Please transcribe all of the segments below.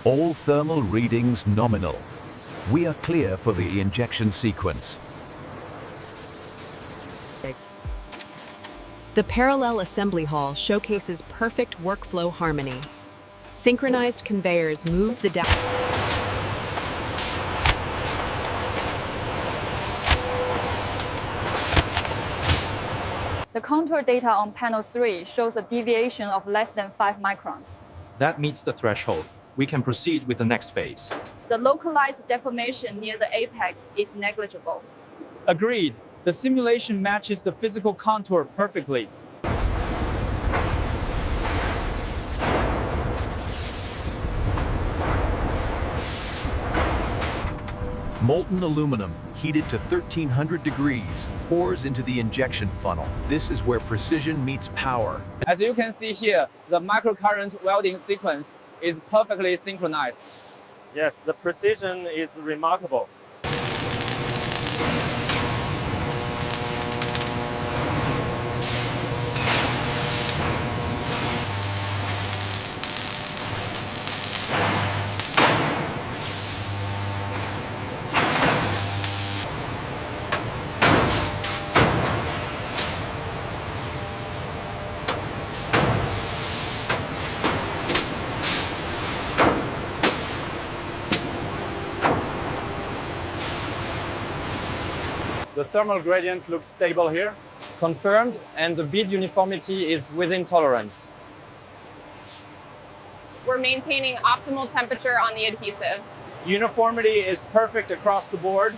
All thermal readings nominal. We are clear for the injection sequence. The parallel assembly hall showcases perfect workflow harmony. Synchronized conveyors move the data. The contour data on panel 3 shows a deviation of less than 5 microns. That meets the threshold. We can proceed with the next phase. The localized deformation near the apex is negligible. Agreed. The simulation matches the physical contour perfectly. Molten aluminum, heated to 1300 degrees, pours into the injection funnel. This is where precision meets power. As you can see here, the microcurrent welding sequence is perfectly synchronized. Yes, the precision is remarkable. The thermal gradient looks stable here. Confirmed, and the bead uniformity is within tolerance. We're maintaining optimal temperature on the adhesive. Uniformity is perfect across the board.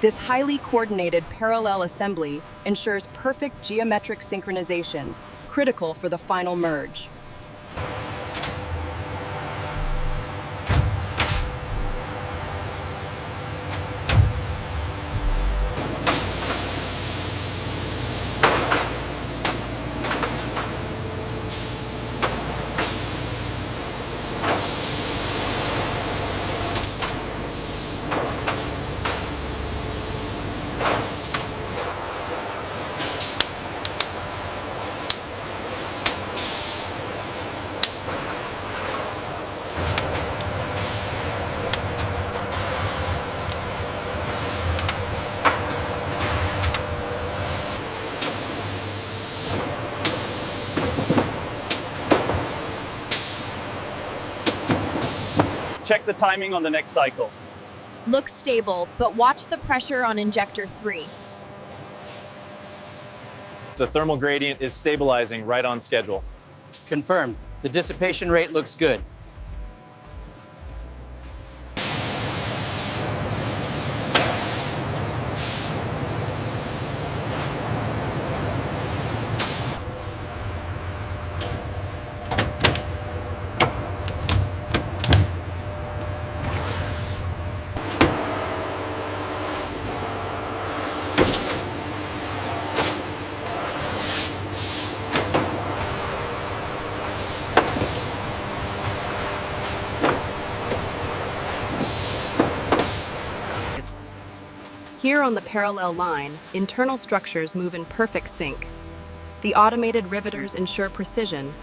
This highly coordinated parallel assembly ensures perfect geometric synchronization, critical for the final merge. Check the timing on the next cycle. Looks stable, but watch the pressure on injector 3. The thermal gradient is stabilizing right on schedule. Confirmed. The dissipation rate looks good. Here on the parallel line, internal structures move in perfect sync. The automated riveters ensure precision.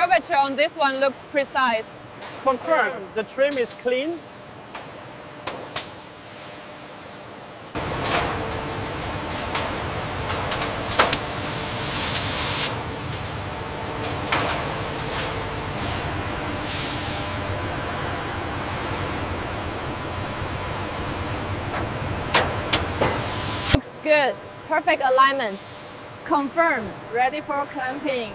curvature on this one looks precise. Confirmed. The trim is clean. Looks good. Perfect alignment. Confirmed. Ready for clamping.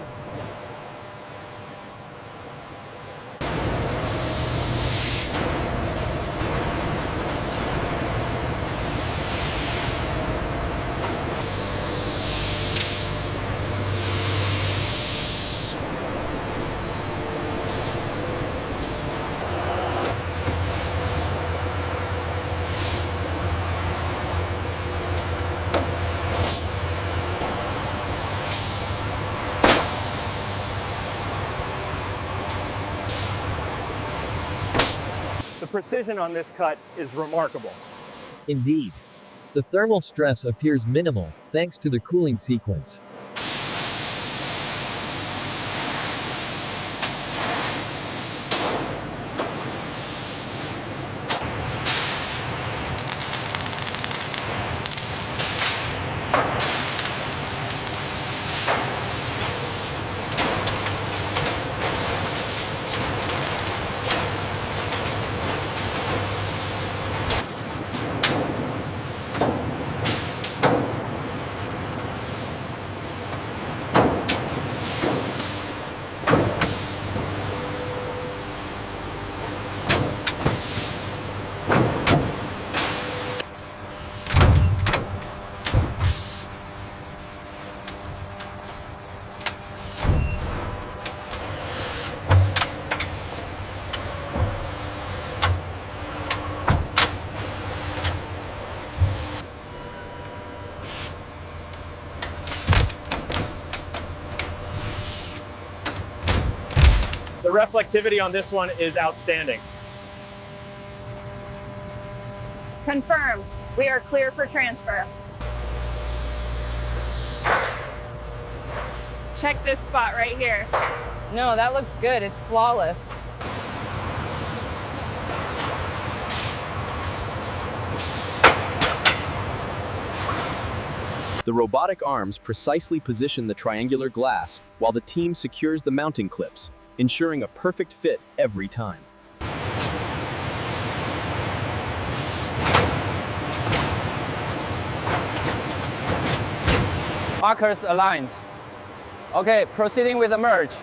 The precision on this cut is remarkable. Indeed. The thermal stress appears minimal, thanks to the cooling sequence. The reflectivity on this one is outstanding. Confirmed. We are clear for transfer. Check this spot right here. No, that looks good. It's flawless. The robotic arms precisely position the triangular glass while the team secures the mounting clips, ensuring a perfect fit every time. Markers aligned. Okay, proceeding with the merge.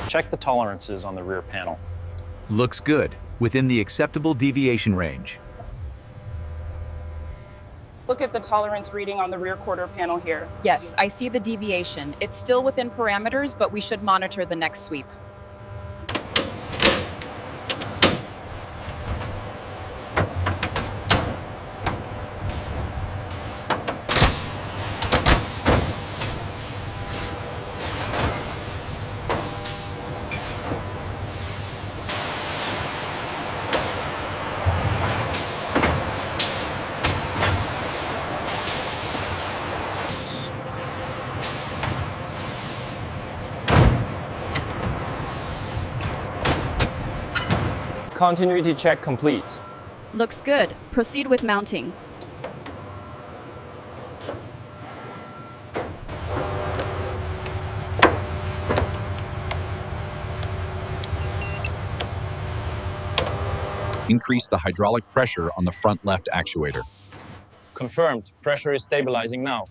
Check the tolerances on the rear panel. Looks good, within the acceptable deviation range. Look at the tolerance reading on the rear quarter panel here. Yes, I see the deviation. It's still within parameters, but we should monitor the next sweep. Continuity check complete. Looks good. Proceed with mounting. Increase the hydraulic pressure on the front left actuator. Confirmed. Pressure is stabilizing now.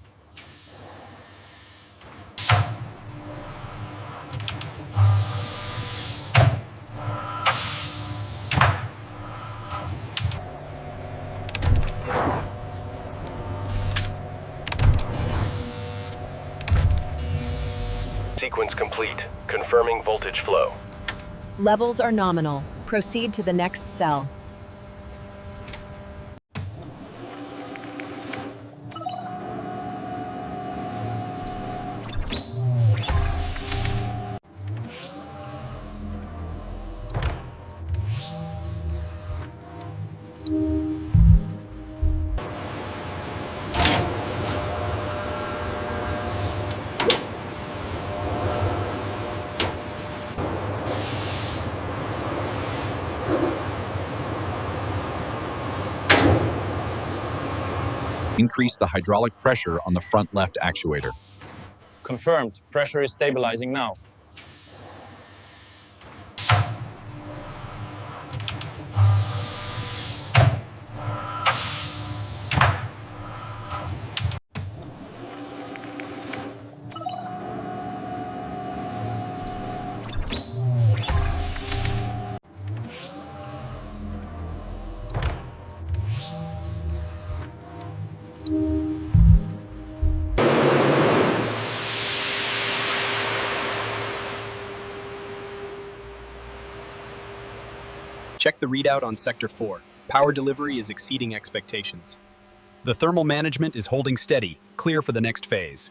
Sequence complete. Confirming voltage flow. Levels are nominal. Proceed to the next cell. Increase the hydraulic pressure on the front left actuator. Confirmed. Pressure is stabilizing now. Check the readout on Sector 4. Power delivery is exceeding expectations. The thermal management is holding steady, clear for the next phase.